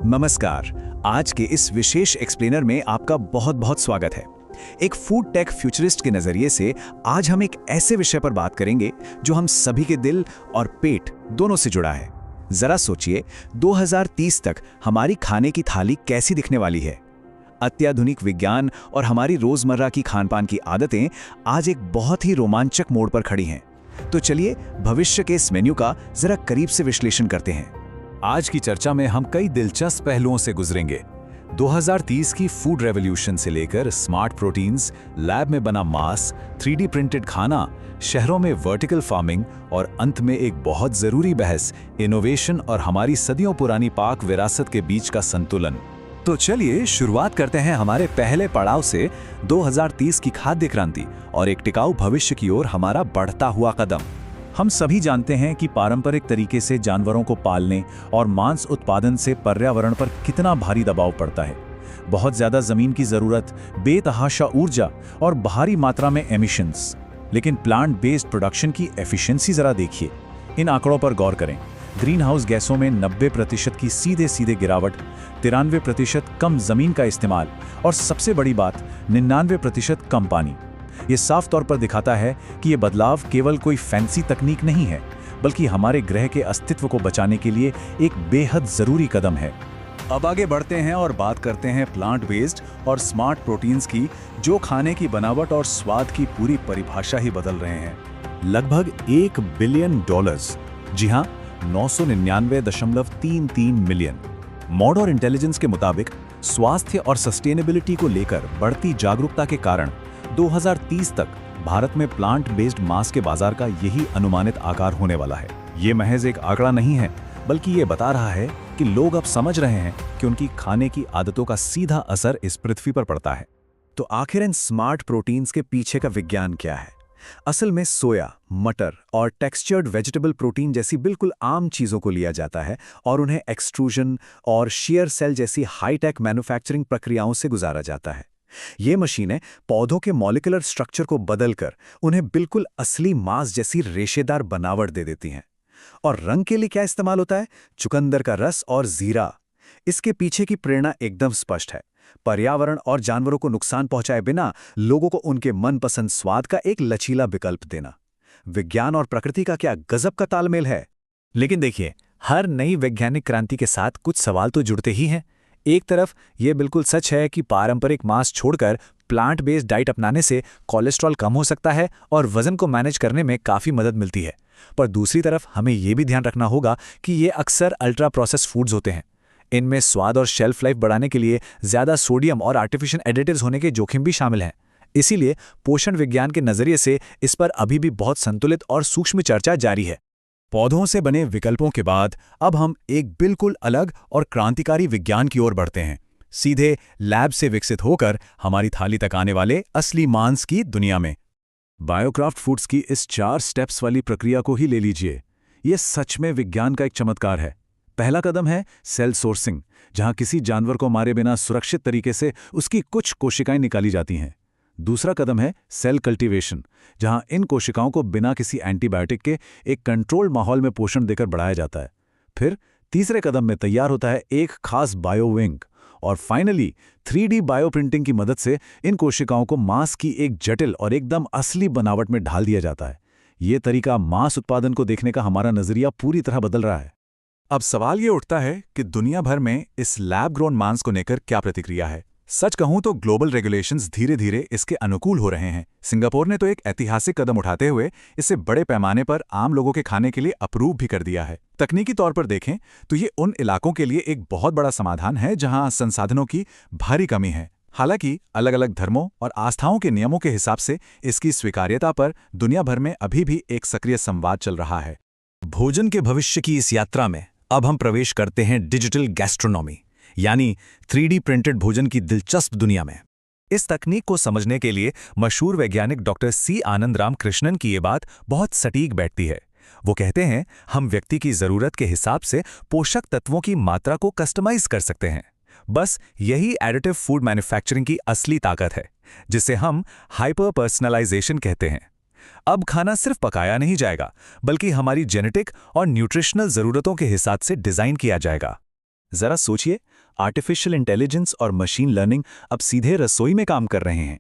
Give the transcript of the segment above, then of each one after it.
नमस्कार। आज के इस विशेष एक्सप्लेनर में आपका बहुत बहुत स्वागत है। एक फूड टेक फ्यूचरिस्ट के नजरिए से आज हम एक ऐसे विषय पर बात करेंगे जो हम सभी के दिल और पेट दोनों से जुड़ा है। जरा सोचिए, 2030 तक हमारी खाने की थाली कैसी दिखने वाली है। अत्याधुनिक विज्ञान और हमारी रोजमर्रा की खानपान की आदतें आज एक बहुत ही रोमांचक मोड़ पर खड़ी हैं। तो चलिए भविष्य के इस मेन्यू का जरा करीब से विश्लेषण करते हैं। आज की चर्चा में हम कई दिलचस्प पहलुओं से गुजरेंगे। 2030 की फूड रेवोल्यूशन से लेकर स्मार्ट प्रोटीन्स, लैब में बना मांस, 3D प्रिंटेड खाना, शहरों में वर्टिकल फार्मिंग और अंत में एक बहुत जरूरी बहस, इनोवेशन और हमारी सदियों पुरानी पाक विरासत के बीच का संतुलन। तो चलिए शुरुआत करते हैं हमारे पहले पड़ाव से, 2030 की खाद्य क्रांति और एक टिकाऊ भविष्य की ओर हमारा बढ़ता हुआ कदम। हम सभी जानते हैं कि पारंपरिक तरीके से जानवरों को पालने और मांस उत्पादन से पर्यावरण पर कितना भारी दबाव पड़ता है। बहुत ज्यादा जमीन की जरूरत, बेतहाशा ऊर्जा और भारी मात्रा में एमिशंस। लेकिन प्लांट बेस्ड प्रोडक्शन की एफिशिएंसी जरा देखिए। इन आंकड़ों पर गौर करें। ग्रीन हाउस गैसों में 90% की सीधे गिरावट, 93% कम जमीन का इस्तेमाल और सबसे बड़ी बात 99% कम पानी। ये साफ तौर पर दिखाता है कि ये बदलाव केवल कोई फैंसी तकनीक नहीं है, बल्कि हमारे ग्रह के अस्तित्व को बचाने के लिए एक बेहद जरूरी कदम है। अब आगे बढ़ते हैं और बात करते हैं प्लांट बेस्ड और स्मार्ट प्रोटीन्स की, जो खाने की बनावट और स्वाद की पूरी परिभाषा ही बदल रहे हैं। लगभग $1 बिलियन, जी हाँ, 999.33 मिलियन। मॉडर्न इंटेलिजेंस के मुताबिक स्वास्थ्य और सस्टेनेबिलिटी को लेकर बढ़ती जागरूकता के कारण 2030 तक भारत में प्लांट बेस्ड मांस के बाजार का यही अनुमानित आकार होने वाला है। ये महज एक आंकड़ा नहीं है, बल्कि ये बता रहा है कि लोग अब समझ रहे हैं कि उनकी खाने की आदतों का सीधा असर इस पृथ्वी पर पड़ता है। तो आखिर इन स्मार्ट प्रोटीन्स के पीछे का विज्ञान क्या है? असल में सोया, मटर और टेक्सचर्ड वेजिटेबल प्रोटीन जैसी बिल्कुल आम चीजों को लिया जाता है और उन्हें एक्सट्रूजन और शीयर सेल जैसी हाईटेक मैन्युफैक्चरिंग प्रक्रियाओं से गुजारा जाता है। ये मशीनें पौधों के मॉलिक्यूलर स्ट्रक्चर को बदलकर उन्हें बिल्कुल असली मांस जैसी रेशेदार बनावट दे देती हैं। और रंग के लिए क्या इस्तेमाल होता है? चुकंदर का रस और जीरा। इसके पीछे की प्रेरणा एकदम स्पष्ट है। पर्यावरण और जानवरों को नुकसान पहुंचाए बिना लोगों को उनके मनपसंद स्वाद का एक लचीला विकल्प देना। विज्ञान और प्रकृति का क्या गजब का तालमेल है। लेकिन देखिए, हर नई वैज्ञानिक क्रांति के साथ कुछ सवाल तो जुड़ते ही हैं। एक तरफ ये बिल्कुल सच है कि पारंपरिक मांस छोड़कर प्लांट बेस्ड डाइट अपनाने से कोलेस्ट्रॉल कम हो सकता है और वजन को मैनेज करने में काफ़ी मदद मिलती है। पर दूसरी तरफ हमें ये भी ध्यान रखना होगा कि ये अक्सर अल्ट्रा प्रोसेस्ड फूड्स होते हैं। इनमें स्वाद और शेल्फ लाइफ बढ़ाने के लिए ज़्यादा सोडियम और आर्टिफिशियल एडिटिव्स होने के जोखिम भी शामिल हैं। इसीलिए पोषण विज्ञान के नज़रिए से इस पर अभी भी बहुत संतुलित और सूक्ष्म चर्चा जारी है। पौधों से बने विकल्पों के बाद अब हम एक बिल्कुल अलग और क्रांतिकारी विज्ञान की ओर बढ़ते हैं, सीधे लैब से विकसित होकर हमारी थाली तक आने वाले असली मांस की दुनिया में। बायोक्राफ्ट फूड्स की इस 4 स्टेप्स वाली प्रक्रिया को ही ले लीजिए। ये सच में विज्ञान का एक चमत्कार है। पहला कदम है सेल सोर्सिंग, जहां किसी जानवर को मारे बिना सुरक्षित तरीके से उसकी कुछ कोशिकाएं निकाली जाती हैं। दूसरा कदम है सेल कल्टीवेशन, जहां इन कोशिकाओं को बिना किसी एंटीबायोटिक के एक कंट्रोल्ड माहौल में पोषण देकर बढ़ाया जाता है। फिर तीसरे कदम में तैयार होता है एक खास बायोविंग, और फाइनली 3D बायोप्रिंटिंग की मदद से इन कोशिकाओं को मांस की एक जटिल और एकदम असली बनावट में ढाल दिया जाता है। ये तरीका मांस उत्पादन को देखने का हमारा नजरिया पूरी तरह बदल रहा है। अब सवाल ये उठता है कि दुनिया भर में इस लैब ग्रोन मांस को लेकर क्या प्रतिक्रिया है। सच कहूं तो ग्लोबल रेगुलेशंस धीरे धीरे इसके अनुकूल हो रहे हैं। सिंगापुर ने तो एक ऐतिहासिक कदम उठाते हुए इसे बड़े पैमाने पर आम लोगों के खाने के लिए अप्रूव भी कर दिया है। तकनीकी तौर पर देखें तो ये उन इलाकों के लिए एक बहुत बड़ा समाधान है जहां संसाधनों की भारी कमी है। हालांकि अलग अलग धर्मों और आस्थाओं के नियमों के हिसाब से इसकी स्वीकार्यता पर दुनिया भर में अभी भी एक सक्रिय संवाद चल रहा है। भोजन के भविष्य की इस यात्रा में अब हम प्रवेश करते हैं डिजिटल गैस्ट्रोनॉमी, यानी 3D प्रिंटेड भोजन की दिलचस्प दुनिया में। इस तकनीक को समझने के लिए मशहूर वैज्ञानिक डॉक्टर C आनंदराम कृष्णन की ये बात बहुत सटीक बैठती है। वो कहते हैं, हम व्यक्ति की जरूरत के हिसाब से पोषक तत्वों की मात्रा को कस्टमाइज कर सकते हैं। बस यही एडिटिव फूड मैन्युफैक्चरिंग की असली ताकत है, जिसे हम हाइपर पर्सनलाइजेशन कहते हैं। अब खाना सिर्फ पकाया नहीं जाएगा, बल्कि हमारी जेनेटिक और न्यूट्रिशनल जरूरतों के हिसाब से डिजाइन किया जाएगा। जरा सोचिए, आर्टिफिशियल इंटेलिजेंस और मशीन लर्निंग अब सीधे रसोई में काम कर रहे हैं।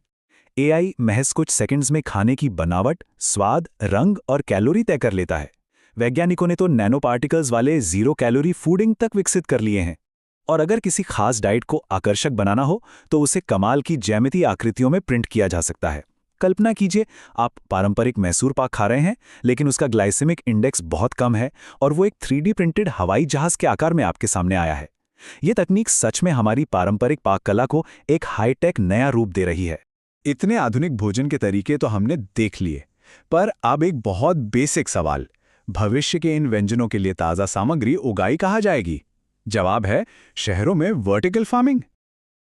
एआई महज कुछ सेकंड्स में खाने की बनावट, स्वाद, रंग और कैलोरी तय कर लेता है। वैज्ञानिकों ने तो नैनो पार्टिकल्स वाले जीरो कैलोरी फूडिंग तक विकसित कर लिए हैं। और अगर किसी खास डाइट को आकर्षक बनाना हो तो उसे कमाल की ज्यामितीय आकृतियों में प्रिंट किया जा सकता है। कल्पना कीजिए, आप पारंपरिक मैसूर पाक खा रहे हैं, लेकिन उसका ग्लाइसेमिक इंडेक्स बहुत कम है और वो एक 3D प्रिंटेड हवाई जहाज के आकार में आपके सामने आया है। ये तकनीक सच में हमारी पारंपरिक पाक कला को एक हाईटेक नया रूप दे रही है। इतने आधुनिक भोजन के तरीके तो हमने देख लिए, पर अब एक बहुत बेसिक सवाल, भविष्य के इन व्यंजनों के लिए ताज़ा सामग्री उगाई कहाँ जाएगी? जवाब है शहरों में वर्टिकल फार्मिंग।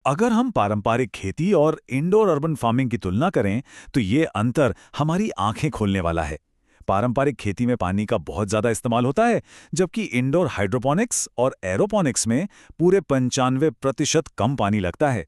अगर हम पारंपरिक खेती और इंडोर अर्बन फार्मिंग की तुलना करें तो ये अंतर हमारी आंखें खोलने वाला है। पारंपरिक खेती में पानी का बहुत ज़्यादा इस्तेमाल होता है, जबकि इंडोर हाइड्रोपोनिक्स और एरोपोनिक्स में पूरे 95% कम पानी लगता है।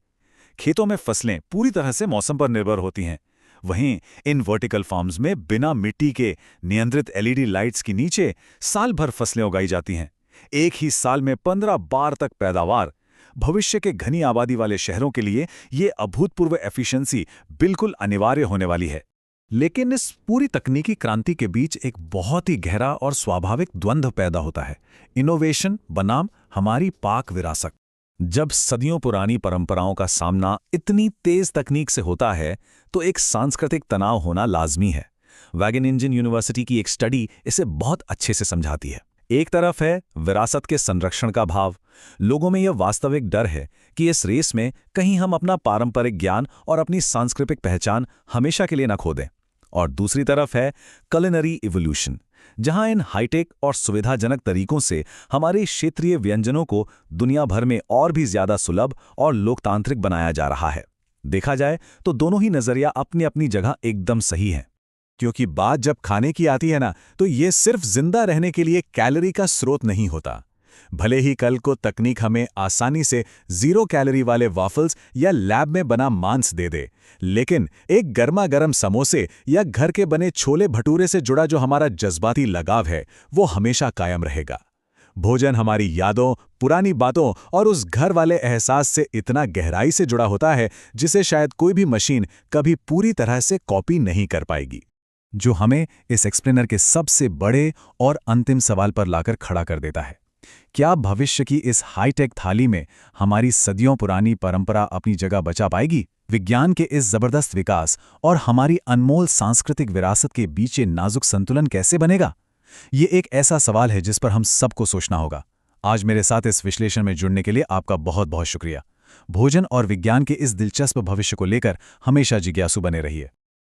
खेतों में फसलें पूरी तरह से मौसम पर निर्भर होती हैं। वहीं इन वर्टिकल फार्म्स में बिना मिट्टी के नियंत्रित एलईडी लाइट्स के नीचे साल भर फसलें उगाई जाती हैं। एक ही साल में 15 बार तक पैदावार। भविष्य के घनी आबादी वाले शहरों के लिए ये अभूतपूर्व एफिशिएंसी बिल्कुल अनिवार्य होने वाली है। लेकिन इस पूरी तकनीकी क्रांति के बीच एक बहुत ही गहरा और स्वाभाविक द्वंद्व पैदा होता है, इनोवेशन बनाम हमारी पाक विरासत। जब सदियों पुरानी परंपराओं का सामना इतनी तेज तकनीक से होता है तो एक सांस्कृतिक तनाव होना लाजमी है। वैगेनिंजन यूनिवर्सिटी की एक स्टडी इसे बहुत अच्छे से समझाती है। एक तरफ है विरासत के संरक्षण का भाव। लोगों में यह वास्तविक डर है कि इस रेस में कहीं हम अपना पारंपरिक ज्ञान और अपनी सांस्कृतिक पहचान हमेशा के लिए न खो दें। और दूसरी तरफ है culinary इवोल्यूशन, जहां इन हाईटेक और सुविधाजनक तरीकों से हमारे क्षेत्रीय व्यंजनों को दुनिया भर में और भी ज्यादा सुलभ और लोकतांत्रिक बनाया जा रहा है। देखा जाए तो दोनों ही नजरिया अपनी अपनी जगह एकदम सही हैं। क्योंकि बात जब खाने की आती है ना, तो ये सिर्फ जिंदा रहने के लिए कैलोरी का स्रोत नहीं होता। भले ही कल को तकनीक हमें आसानी से 0 कैलोरी वाले वाफल्स या लैब में बना मांस दे दे, लेकिन एक गर्मा गर्म समोसे या घर के बने छोले भटूरे से जुड़ा जो हमारा जज्बाती लगाव है, वो हमेशा कायम रहेगा। भोजन हमारी यादों, पुरानी बातों और उस घर वाले एहसास से इतना गहराई से जुड़ा होता है जिसे शायद कोई भी मशीन कभी पूरी तरह से कॉपी नहीं कर पाएगी। जो हमें इस एक्सप्लेनर के सबसे बड़े और अंतिम सवाल पर लाकर खड़ा कर देता है, क्या भविष्य की इस हाईटेक थाली में हमारी सदियों पुरानी परंपरा अपनी जगह बचा पाएगी? विज्ञान के इस जबरदस्त विकास और हमारी अनमोल सांस्कृतिक विरासत के बीच ये नाजुक संतुलन कैसे बनेगा? ये एक ऐसा सवाल है जिस पर हम सबको सोचना होगा। आज मेरे साथ इस विश्लेषण में जुड़ने के लिए आपका बहुत बहुत शुक्रिया। भोजन और विज्ञान के इस दिलचस्प भविष्य को लेकर हमेशा जिज्ञासु बने रहिए।